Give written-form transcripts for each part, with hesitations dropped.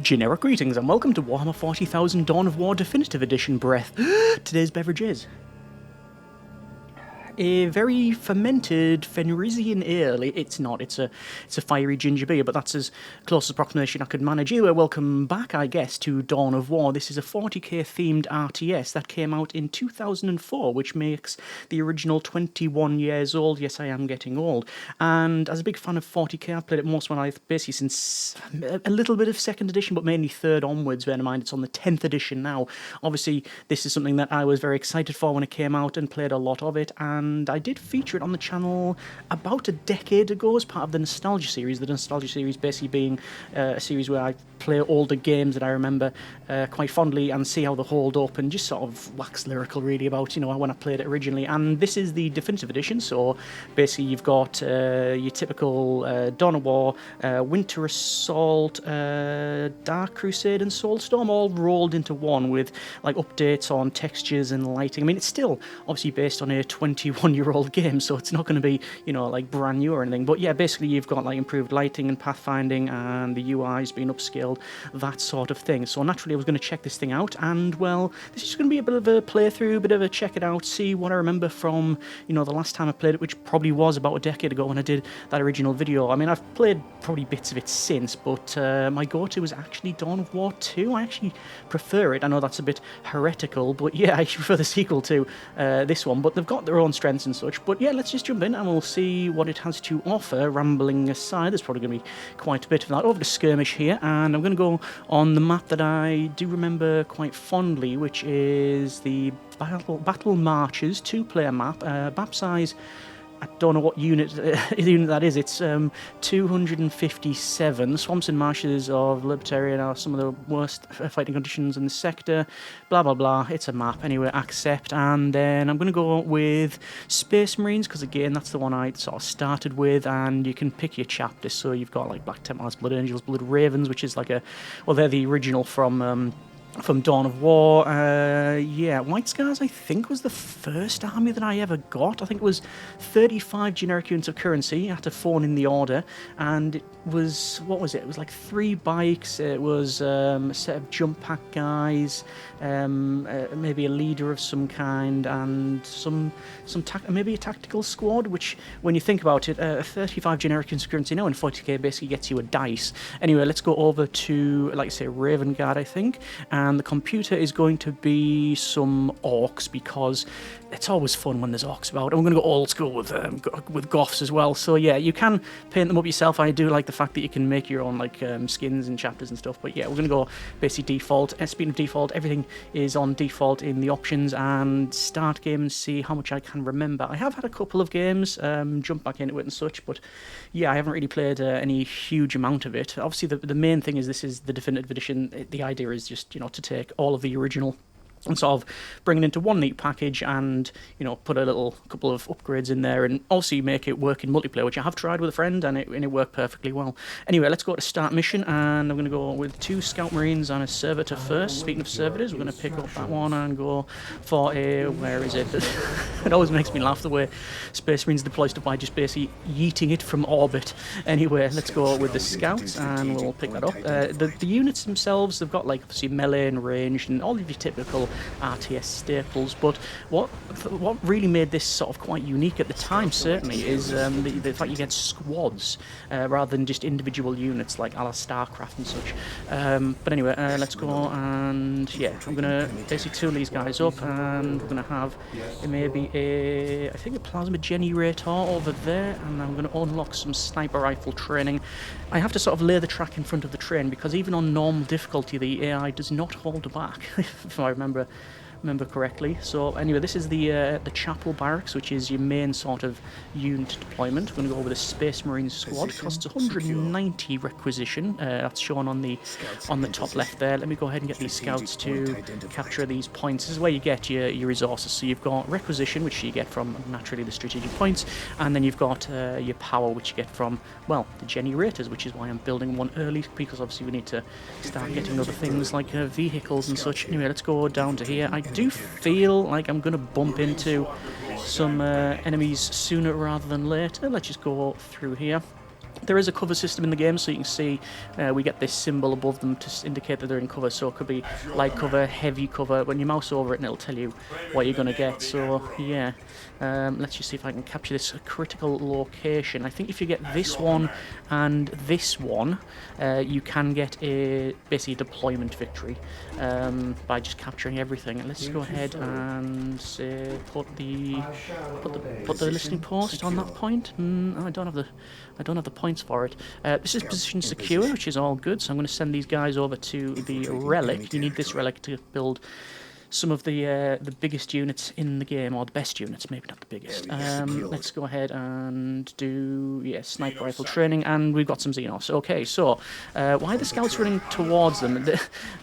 Generic greetings and welcome to Warhammer 40,000 Dawn of War Definitive Edition Breath. Today's beverage is a very fermented Fenrisian ale. It's not, it's a fiery ginger beer, but that's as close as approximation I could manage. Anyway, welcome back, I guess, to Dawn of War. This is a 40k themed RTS that came out in 2004, which makes the original 21 years old. Yes, I am getting old. And as a big fan of 40k, I've played it most when I've basically since a little bit of 2nd edition, but mainly 3rd onwards, bear in mind it's on the 10th edition now. Obviously, this is something that I was very excited for when it came out and played a lot of it, and I did feature it on the channel about a decade ago as part of the Nostalgia series. The Nostalgia series basically being a series where I play older games that I remember quite fondly and see how they hold up and just sort of wax lyrical really about, you know, when I played it originally. And this is the definitive edition, so basically you've got your typical Dawn of War, Winter Assault, Dark Crusade and Soulstorm all rolled into one with like updates on textures and lighting. I mean, it's still obviously based on a 21-year-old game, so it's not going to be, you know, like brand new or anything. But yeah, basically you've got like improved lighting and pathfinding, and the UI's been upscaled, that sort of thing. So naturally I was going to check this thing out, and well, this is going to be a bit of a playthrough, a bit of a check it out, see what I remember from, you know, the last time I played it, which probably was about a decade ago when I did that original video. I mean, I've played probably bits of it since, but my go-to is actually Dawn of War 2. I actually prefer it. I know that's a bit heretical, but yeah, I prefer the sequel to this one, but they've got their own strengths and such. But yeah, let's just jump in and we'll see what it has to offer. Rambling aside, there's probably going to be quite a bit of that. Over to Skirmish here, and I'm going to go on the map that I do remember quite fondly, which is the Battle Marches 2-player map. Map size, I don't know what unit that is. It's 257. The swamps and marshes of Libertarian are some of the worst fighting conditions in the sector. Blah, blah, blah. It's a map. Anyway, accept. And then I'm going to go with Space Marines, because again, that's the one I sort of started with. And you can pick your chapters. So you've got like Black Templars, Blood Angels, Blood Ravens, which is like a... Well, they're the original from Dawn of War. Yeah, White Scars I think was the first army that I ever got. I think it was 35 generic units of currency. You had to phone in the order, and it was, what was it? It was like 3 bikes, it was a set of jump pack guys, maybe a leader of some kind, and maybe a tactical squad, which, when you think about it, 35 generic units of currency now in 40k basically gets you a dice. Anyway, let's go over to, like I say, Raven Guard, I think. And the computer is going to be some orcs, because it's always fun when there's orcs about. And we're going to go old school with goths as well. So yeah, you can paint them up yourself. I do like the fact that you can make your own like skins and chapters and stuff. But yeah, we're going to go basically default. Speaking of default, everything is on default in the options, and start game and see how much I can remember. I have had a couple of games, jump back into it and such, but yeah, I haven't really played any huge amount of it. Obviously, the main thing is this is the definitive edition. The idea is just, you know, to take all of the original and sort of bring it into one neat package, and, you know, put a couple of upgrades in there, and also make it work in multiplayer, which I have tried with a friend, and it worked perfectly well. Anyway, let's go to start mission, and I'm going to go with 2 Scout Marines and a Servitor first. Speaking of Servitors, we're going to pick up that one and go for a... Where is it? It always makes me laugh the way Space Marines deploy stuff by just basically yeeting it from orbit. Anyway, let's go with the Scouts, and we'll pick that up. The units themselves, they've got, like, obviously melee and ranged, and all of your typical RTS staples, but what really made this sort of quite unique at the time, certainly, is the fact you get squads rather than just individual units like a la StarCraft and such. But anyway, let's go, and yeah, I'm going to basically tool these guys up, and we're going to have maybe I think a plasma generator over there, and I'm going to unlock some sniper rifle training. I have to sort of lay the track in front of the train, because even on normal difficulty, the AI does not hold back, if I remember correctly. So anyway, this is the Chapel Barracks, which is your main sort of unit deployment. We're going to go with a Space Marine squad. Costs 190 requisition. That's shown on the top left there. Let me go ahead and get these scouts to capture these points. This is where you get your resources. So you've got requisition, which you get from naturally the strategic points, and then you've got your power, which you get from, well, the generators, which is why I'm building one early, because obviously we need to start getting other things like vehicles and such. Anyway, let's go down to here. I do feel like I'm going to bump into some enemies sooner rather than later. Let's just go through here. There is a cover system in the game, so you can see we get this symbol above them to indicate that they're in cover. So it could be light cover, heavy cover. When you mouse over it, and it'll tell you what you're going to get. So yeah, let's just see if I can capture this critical location. I think if you get this one and this one, you can get a basically deployment victory by just capturing everything. Let's go ahead and put the listening post on that point. I don't have the points for it. This is position secure, which is all good. So I'm going to send these guys over to the relic. You need this relic to build some of the biggest units in the game, or the best units, maybe not the biggest. Let's go ahead and do sniper rifle training, and we've got some Xenos. Okay, so why are the scouts running towards them?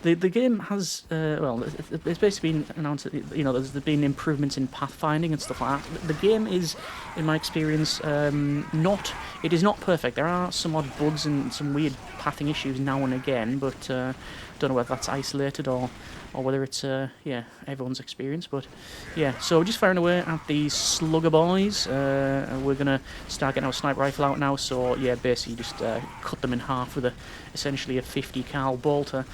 The game has it's basically been announced that there's been improvements in pathfinding and stuff like that. The game is, in my experience, it is not perfect. There are some odd bugs and some weird pathing issues now and again, but don't know whether that's isolated or whether it's everyone's experience. But yeah, so we're just firing away at these slugger boys. We're gonna start getting our sniper rifle out now. So yeah, basically just cut them in half with essentially a 50 cal bolter.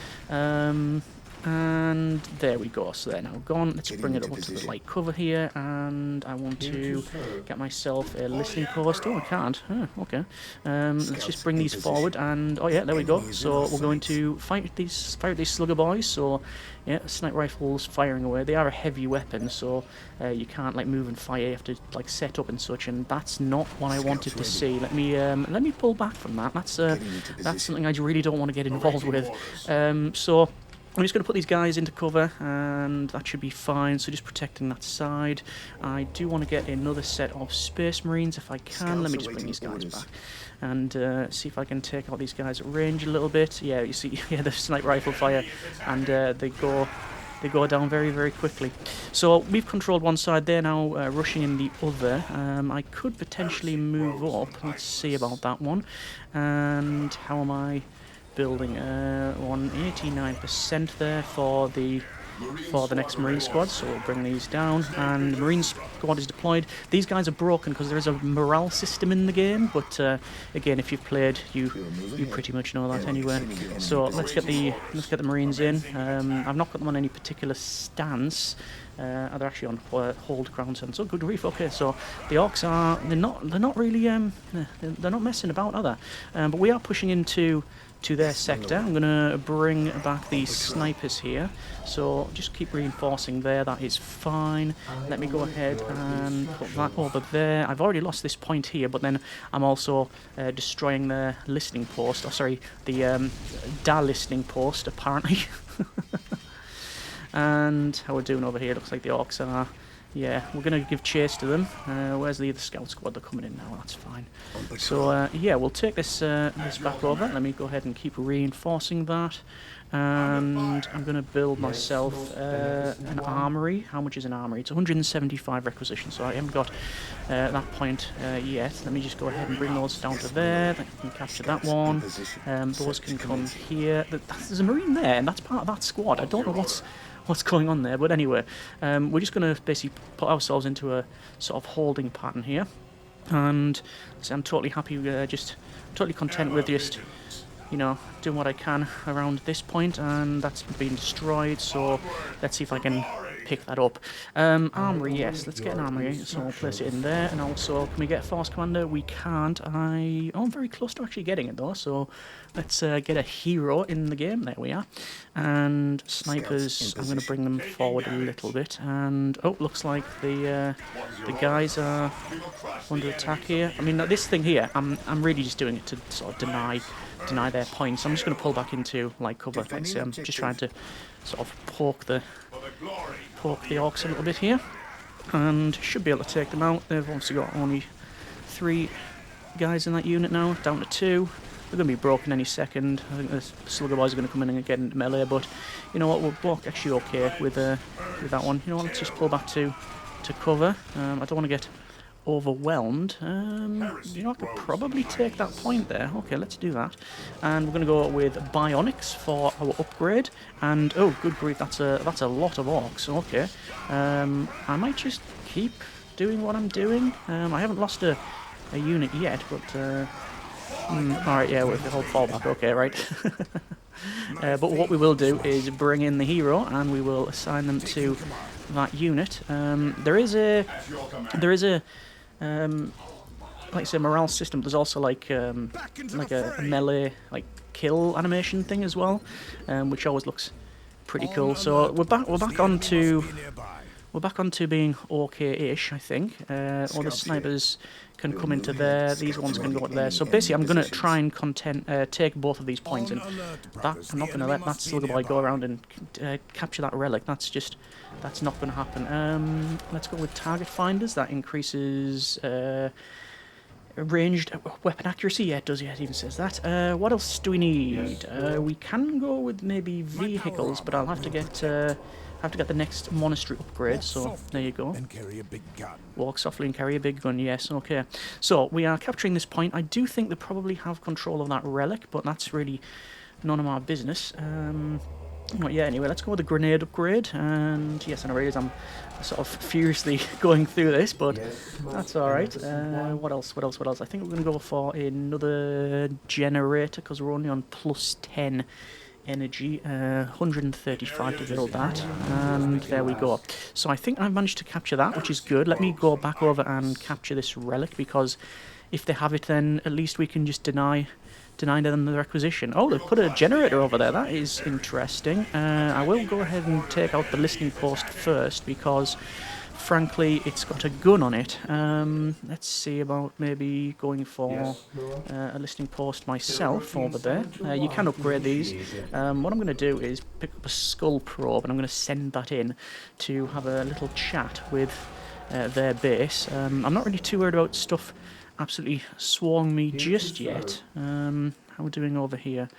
And there we go, so they're now gone. Let's bring it up to the light cover here, and I want to get myself a listening post. Oh, I can't. Oh, okay. Let's just bring these forward, and oh yeah, there we go. So we're going to fire these slugger boys. So yeah, sniper rifles firing away. They are a heavy weapon, so you can't like move and fire. You have to like set up and such, and that's not what I wanted to see. Let me pull back from that. That's something I really don't want to get involved with. So I'm just going to put these guys into cover, and that should be fine. So just protecting that side. I do want to get another set of Space Marines if I can. Let me just bring these guys back and see if I can take out these guys at range a little bit. Yeah, you see, the sniper rifle fire, and they go down very, very quickly. So we've controlled one side. They're now rushing in the other. I could potentially move up. Let's see about that one. And how am I building? 189% there for the next Marine squad, so we'll bring these down, and the Marine squad is deployed. These guys are broken because there is a morale system in the game, but again, if you've played, you pretty much know that anyway. So let's get the Marines in. I've not got them on any particular stance. They're actually on hold ground sense. Oh, good grief. Okay, so the orcs they're not really they're not messing about, are they? But we are pushing into their sector. I'm going to bring back these snipers here, so just keep reinforcing there. That is fine. Let me go ahead and put that over there. I've already lost this point here, but then I'm also destroying their listening post, the DA listening post apparently. And how we're doing over here, looks like the orcs are, yeah, we're going to give chase to them. Where's the other scout squad? They're coming in now, that's fine. So yeah, we'll take this back over. Let me go ahead and keep reinforcing that. And I'm going to build myself an armory. How much is an armory? It's 175 requisition, so I haven't got that point yet. Let me just go ahead and bring those down to there. I can capture that one. Those can come here. There's a Marine there, and that's part of that squad. I don't know what's going on there, but anyway, we're just going to basically put ourselves into a sort of holding pattern here, and so I'm totally happy, just totally content with just doing what I can around this point, and that's been destroyed. So let's see if I can pick that up. Armory, yes, let's get an armory. So I'll place it in there, and also, can we get a force commander? We can't. I'm very close to actually getting it though, so let's get a hero in the game. There we are. And snipers, I'm going to bring them forward a little bit, and oh, looks like the guys are under attack here. I mean, this thing here, I'm really just doing it to sort of deny their points. I'm just going to pull back into light cover. Like I say, I'm just trying to sort of poke the orcs a little bit here, and should be able to take them out. They've obviously got only 3 guys in that unit now, down to 2. They're going to be broken any second. I think the slugger boys are going to come in and get into melee, but you know what, we're actually okay with that one. You know what, let's just pull back to cover. I don't want to get overwhelmed. I could probably take that point there. Okay, let's do that. And we're going to go with bionics for our upgrade. And oh, good grief, that's a lot of orcs. Okay, I might just keep doing what I'm doing. I haven't lost a unit yet, but Alright, yeah, with the whole fallback, okay, right. But what we will do is bring in the hero, and we will assign them to that unit. There is a, like I say, morale system. There's also like a melee like kill animation thing as well, which always looks pretty cool. So we're back onto being okay-ish, I think. All the snipers can come into there. These ones can go to there. So basically, I'm going to try and take both of these points, and I'm not going to let that slugger boy go around and capture that relic. That's not going to happen. Let's go with target finders. That increases ranged weapon accuracy. Yeah, it does. Yeah, it even says that. What else do we need? We can go with maybe vehicles, but I'll have to get the next monastery upgrade. So there you go. Walk softly and carry a big gun. Yes, okay. So we are capturing this point. I do think they probably have control of that relic, but that's really none of our business. Well, yeah, anyway, let's go with the grenade upgrade. And yes, I realise I'm sort of furiously going through this, but that's alright. What else? I think we're going to go for another generator, because we're only on plus 10 energy. 135 to build that. And there we go. So I think I've managed to capture that, which is good. Let me go back over and capture this relic, because if they have it, then at least we can just deny them the requisition. Oh, they've put a generator over there. That is interesting. I will go ahead and take out the listening post first, because frankly it's got a gun on it. Let's see about maybe going for a listening post myself over there. You can upgrade these. What I'm going to do is pick up a skull probe, and I'm going to send that in to have a little chat with their base. I'm not really too worried about stuff absolutely swarming me just yet. How are we doing over here?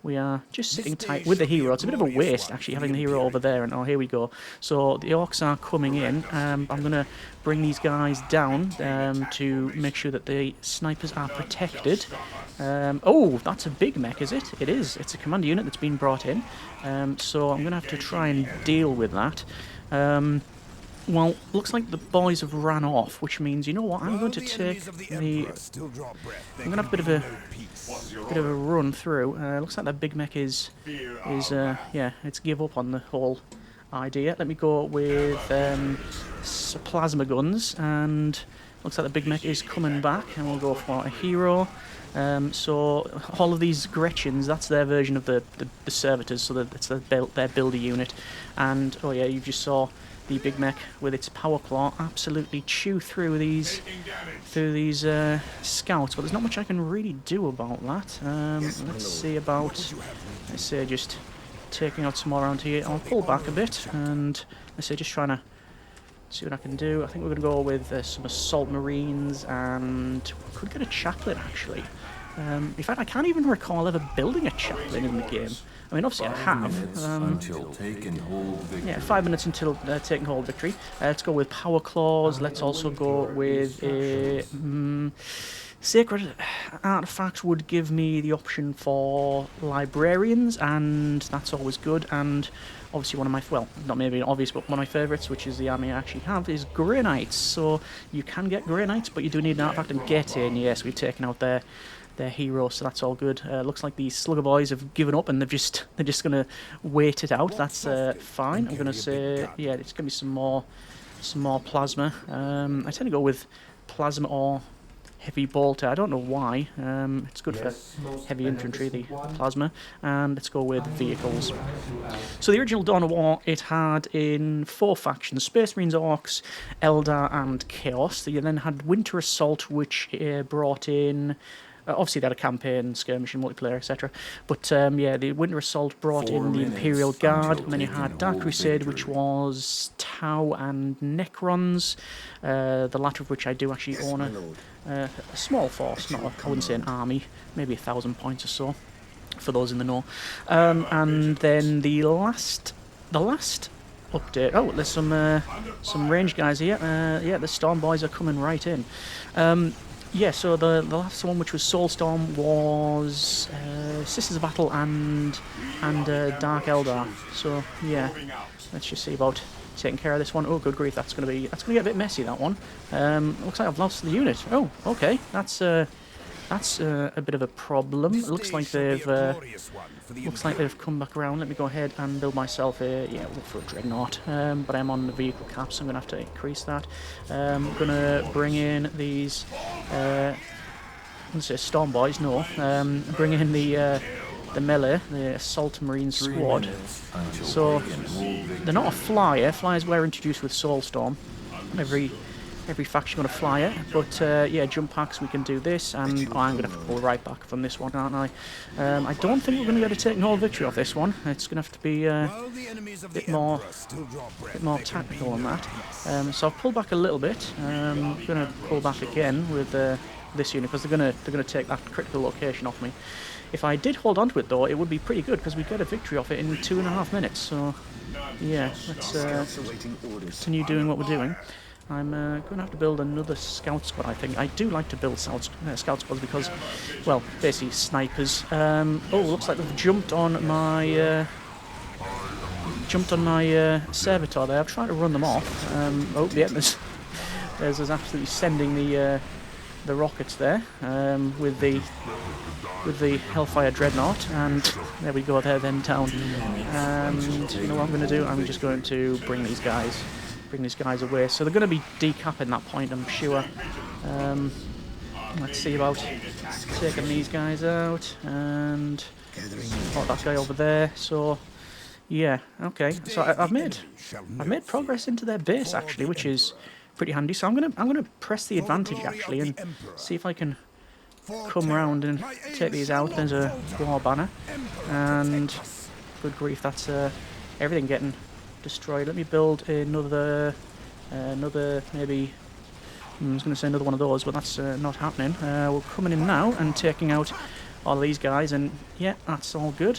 We are just sitting tight with the hero. It's a bit of a waste, actually, having the hero over there. And oh, here we go. So the orcs are coming in. I'm going to bring these guys down to make sure that the snipers are protected. Oh, that's a big mech, is it? It is. It's a commander unit that's been brought in. So I'm going to have to try and deal with that. Well, looks like the boys have ran off, which means, you know what, I'm going to take the... I'm going to have a bit of a run through. Looks like that big mech is yeah, it's give up on the whole idea. Let me go with plasma guns, and looks like the big mech is coming back, and we'll go for a hero. So all of these Gretchens, that's their version of the servitors, so that's their builder unit. And, oh yeah, you just saw the big mech with its power claw absolutely chew through these scouts, but there's not much I can really do about that. Let's see about, let's say, just taking out some more around here. I'll pull back a bit, and let's say just trying to see what I can do. I think we're going to go with some assault marines, and we could get a chaplain, actually. In fact, I can't even recall ever building a chaplain in the game. I mean, obviously I have. Yeah, 5 minutes until taking hold victory. Let's go with power claws. Let's also go with a sacred artifacts would give me the option for librarians, and that's always good. And obviously one of my, well, not maybe obvious, but one of my favourites, which is the army I actually have, is Grey Knights. So you can get Grey Knights, but you do need an artifact and get in. Yes, we've taken out their hero, so that's all good. Looks like these slugger boys have given up, and they're just gonna wait it out. That's fine. I'm gonna say, yeah, it's gonna be some more plasma. I tend to go with plasma or heavy bolter. I don't know why. It's good for heavy infantry, the plasma. And let's go with vehicles. So the original Dawn of War, it had in 4 factions: Space Marines, Orcs, Eldar, and Chaos. You then had Winter Assault, which brought in... obviously they had a campaign, skirmish and multiplayer, etc. But yeah, the Winter Assault brought in the Imperial Guard, and then you had Dark Crusade, which was Tau and Necrons, the latter of which I do actually own a small force, not I wouldn't say an army, maybe 1,000 points or so, for those in the know. And then the last update, oh, there's some range guys here. Yeah, the Storm Boys are coming right in. Yeah, so the last one, which was Soulstorm, was Sisters of Battle and Dark Eldar. So yeah, let's just see about taking care of this one. Oh, good grief, that's gonna get a bit messy, that one. Looks like I've lost the unit. Oh, okay, that's That's a bit of a problem. It looks like they've come back around. Let me go ahead and build myself a look for a dreadnought. But I'm on the vehicle cap, so I'm gonna have to increase that. I'm gonna bring in these. I'm gonna say storm boys. No. Bring in the melee, the assault marine squad. So they're not a flyer. Flyers were introduced with Soulstorm. Every faction got a flyer, but yeah, jump packs, we can do this, and I'm going to have to pull right back from this one, aren't I? I don't think we're going to be able to take no victory off this one. It's going to have to be a bit more tactical on that. So I've pulled back a little bit. I'm going to pull back again with this unit, because they're going to take that critical location off me. If I did hold on to it, though, it would be pretty good, because we get a victory off it in 2.5 minutes. So yeah, let's continue doing what we're doing. I'm going to have to build another scout squad, I think. I do like to build scout squads because, well, basically snipers. Oh, looks like they've jumped on my servitor there. I've tried to run them off. Oh, yeah, there's absolutely sending the rockets there with the Hellfire Dreadnought, and there we go. They're then down. And you know what I'm going to do? I'm just going to bring these guys away. So they're going to be decapping that point, I'm sure. Let's see about taking these guys out, and that guy over there. So yeah, okay. So I've made progress into their base actually, which is pretty handy. So I'm gonna press the advantage actually and see if I can come round and take these out. There's a war banner, and good grief, that's everything getting destroyed. Let me build another maybe. I was going to say another one of those, but that's not happening. We're coming in now and taking out all these guys, and yeah, that's all good.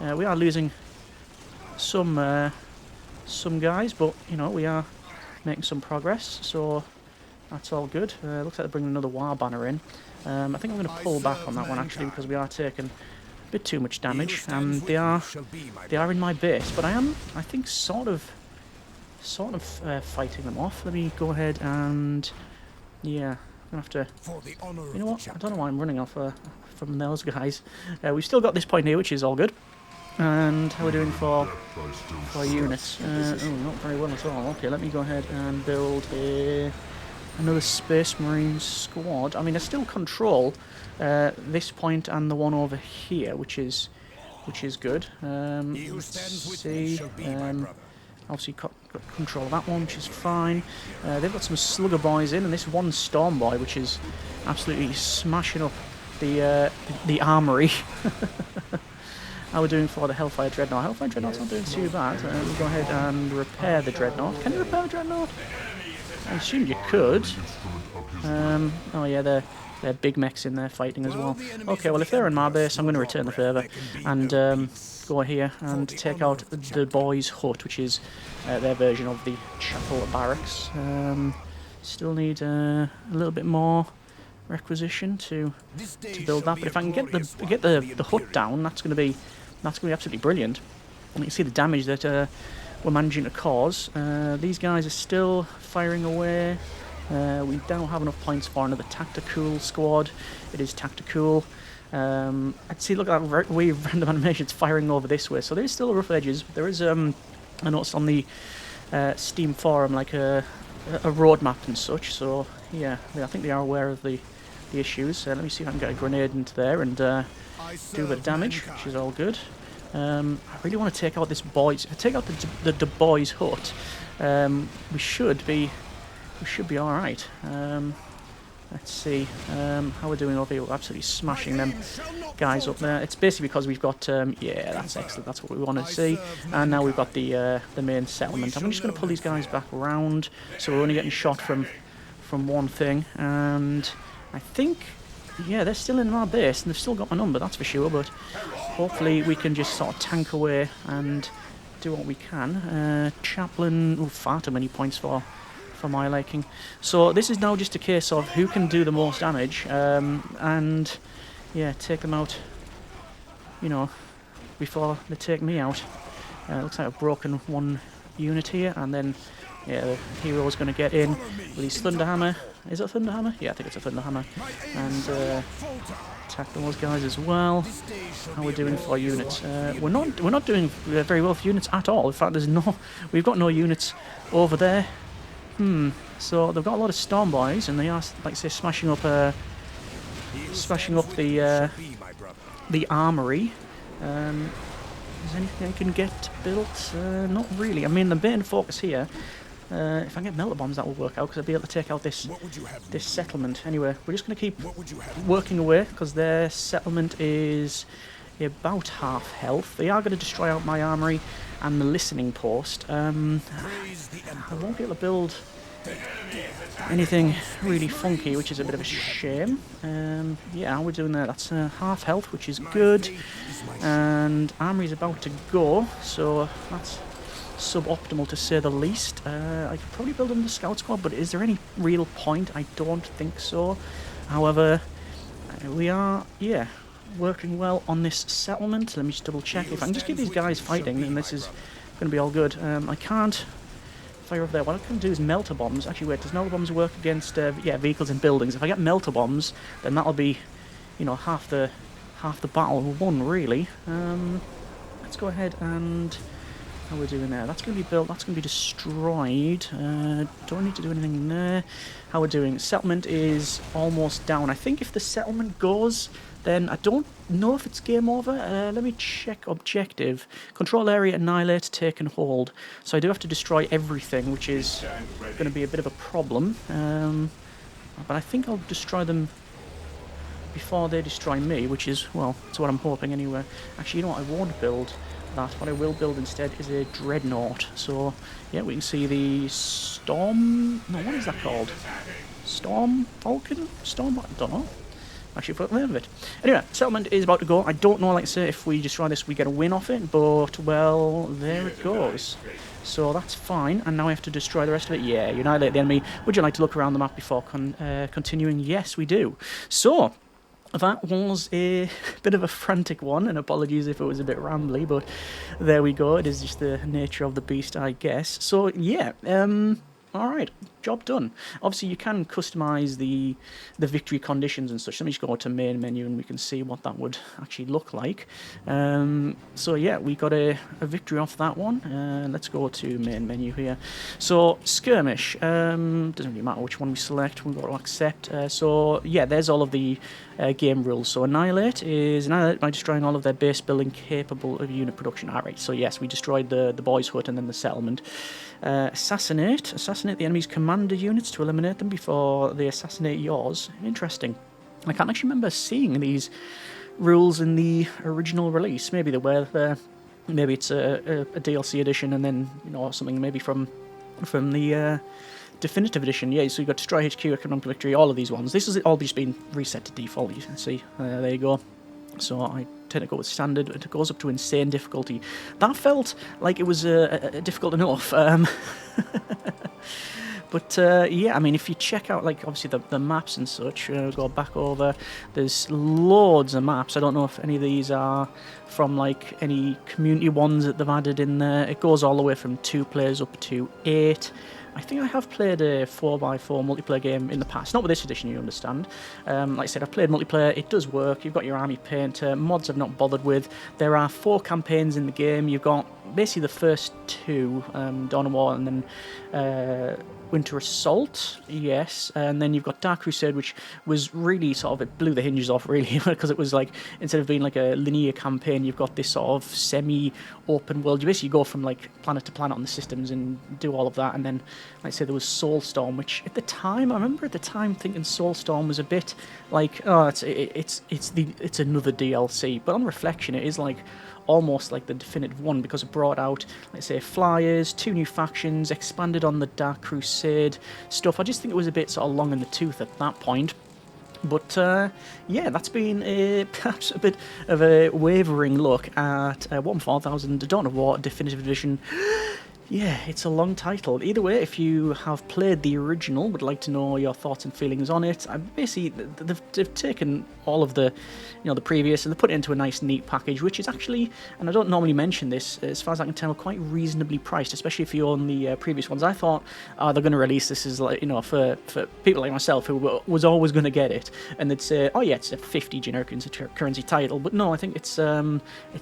We are losing some guys, but you know, we are making some progress, so that's all good. Looks like they're bringing another war banner in. I think I'm going to pull back on that one actually, because we are taking a bit too much damage, and they are in my base, but I think sort of fighting them off. Let me go ahead and yeah, I'm gonna have to. You know what? I don't know why I'm running off from those guys. We've still got this point here, which is all good. And how are we doing for units? Oh, not very well at all. Okay, let me go ahead and build another Space Marine squad. I mean, I still control this point and the one over here, which is good. Let's see. Obviously got control of that one, which is fine. They've got some slugger boys in, and this one storm boy, which is absolutely smashing up the armory. How we're doing for the Hellfire Dreadnought? Hellfire Dreadnought's not doing too bad. We'll go ahead and repair the Dreadnought. Can you repair the Dreadnought? I assumed you could. Oh yeah, they're big mechs in there fighting as well. Okay, well if they're in my base, I'm going to return the favour and go here and take out the boys' hut, which is their version of the chapel barracks. Still need a little bit more requisition to build that, but if I can get the hut down, that's going to be absolutely brilliant. And you can see the damage that we're managing to cause. These guys are still firing away. We don't have enough points for another tactical squad. It is tactical. I'd see, look at that way random animations firing over this way. So there's still rough edges. There is, I noticed on the Steam forum, like a road map and such. So yeah, I think they are aware of the issues. Let me see if I can get a grenade into there and do a bit of damage, which is all good. I really want to take out this boys. If I take out the boys' hut, we should be all right. Let's see how we're doing over here. We're absolutely smashing them guys up there. It's basically because we've got yeah, that's excellent. That's what we want to see. And now we've got the main settlement. I'm just going to pull these guys back around, so we're only getting shot from one thing. And I think, yeah, they're still in our base and they've still got my number. That's for sure. But hopefully we can just sort of tank away and do what we can. Chaplain, far too many points for my liking. So this is now just a case of who can do the most damage, and yeah, take them out, you know, before they take me out. Looks like I've broken one unit here, and then Yeah, the hero's going to get in with his Thunderhammer. Is it a Thunderhammer? Yeah, I think it's a Thunderhammer. And attack those guys as well. How we're doing for units? We're not doing very well for units at all. In fact, we've got no units over there. So they've got a lot of Storm Boys, and they are, like I say, smashing up the armory. Is anything I can get built? Not really. I mean, the main focus here. If I can get melter bombs, that will work out, because I'll be able to take out this settlement. Anyway, we're just going to keep working away, because their settlement is about half health. They are going to destroy out my armory and the listening post. I won't be able to build anything really funky, which is a bit of a shame. Yeah, how we're doing there? That's half health, which is good. And armory's about to go, so that's suboptimal to say the least. I could probably build another scout squad, but is there any real point? I don't think so. However, we are, yeah, working well on this settlement. Let me just double check. If I can just get these guys fighting, then this is going to be all good. I can't fire over there. What I can do is melter bombs. Actually, wait, does melter bombs work against yeah, vehicles and buildings? If I get melter bombs, then that'll be, you know, half the battle won, really. Let's go ahead and how we're doing there. That's going to be built. That's going to be destroyed. Don't need to do anything there. How we're doing? Settlement is almost down. I think if the settlement goes, then I don't know if it's game over. Let me check objective. Control area, annihilate, take and hold. So I do have to destroy everything, which is going to be a bit of a problem. But I think I'll destroy them before they destroy me, which is, well, that's what I'm hoping anyway. Actually, you know what? I won't build that. What I will build instead is a dreadnought. So, yeah, we can see the Storm... No, what is that called? Storm Falcon? Storm... I don't know. Actually, forgot the name of it. Anyway, settlement is about to go. I don't know, like I say, if we destroy this, we get a win off it, but, well, there it goes. So that's fine, and now I have to destroy the rest of it. Yeah, you annihilate the enemy. Would you like to look around the map before continuing? Yes, we do. So, that was a bit of a frantic one, and apologies if it was a bit rambly, but there we go. It is just the nature of the beast, I guess. So, yeah, alright, job done. Obviously, you can customize the victory conditions and such. Let me just go to main menu and we can see what that would actually look like. So, yeah, we got a victory off that one. Let's go to main menu here. So, Skirmish. Doesn't really matter which one we select. We've got to accept. So, yeah, there's all of the game rules. So, annihilate by destroying all of their base building capable of unit production. Alright, so yes, we destroyed the boys' hut and then the settlement. Assassinate the enemy's commander units to eliminate them before they assassinate yours. Interesting. I can't actually remember seeing these rules in the original release. Maybe they were there. Maybe it's a DLC edition, and then, you know, something maybe from the definitive edition. Yeah, so you got Destroy HQ, Economic Victory, all of these ones. This has all just been reset to default. You can see. There you go. So I tend to go with standard. It goes up to insane difficulty. That felt like it was difficult enough. But yeah, I mean, if you check out, like, obviously the maps and such, go back over, there's loads of maps. I don't know if any of these are from, like, any community ones that they've added in there. It goes all the way from 2 players up to 8. I think I have played a 4x4 multiplayer game in the past. Not with this edition, you understand. Like I said, I've played multiplayer. It does work. You've got your army painter. Mods I've not bothered with. There are 4 campaigns in the game. You've got basically the first 2, Dawn of War and then Winter Assault, yes, and then you've got Dark Crusade, which was really sort of, it blew the hinges off, really, because it was like, instead of being like a linear campaign, you've got this sort of semi-open world. You basically go from like planet to planet on the systems and do all of that, and then, like I say, there was Soulstorm, which at the time, I remember at the time thinking Soulstorm was a bit like, oh, it's another DLC, but on reflection, it is like almost like the definitive one, because it brought out, let's say, flyers, 2 new factions, expanded on the Dark Crusade stuff. I just think it was a bit sort of long in the tooth at that point. But yeah, that's been perhaps a bit of a wavering look at 14000 Dawn of War Definitive Edition Yeah, it's a long title. Either way, if you have played the original, would like to know your thoughts and feelings on it, I basically they've taken all of the, the previous, and they put it into a nice, neat package, which is actually, and I don't normally mention this, as far as I can tell, quite reasonably priced, especially if you own the previous ones. I thought they're going to release this as like, for people like myself who was always going to get it, and they'd say, oh yeah, it's a 50 generic currency title, but no, I think it's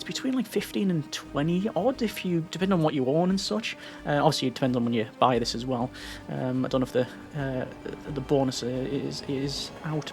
between like 15 and 20 odd if you depend on what you own and such. Obviously, it depends on when you buy this as well. I don't know if the bonus is out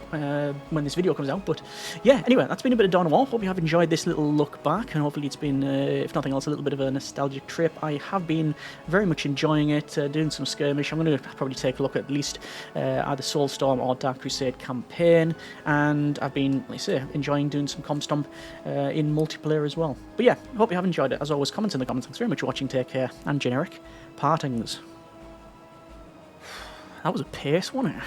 when this video comes out, but yeah. Anyway, that's been a bit of Dawn of War. Hope you have enjoyed this little look back, and hopefully it's been, if nothing else, a little bit of a nostalgic trip. I have been very much enjoying it, doing some skirmish. I'm going to probably take a look at least either Soulstorm or Dark Crusade campaign, and I've been, like I say, enjoying doing some Comstomp in multiplayer as well. But yeah, hope you have enjoyed it. As always, comments in the comments. Thanks very much for watching. Take care, and generic partings. That was a pace, wasn't it?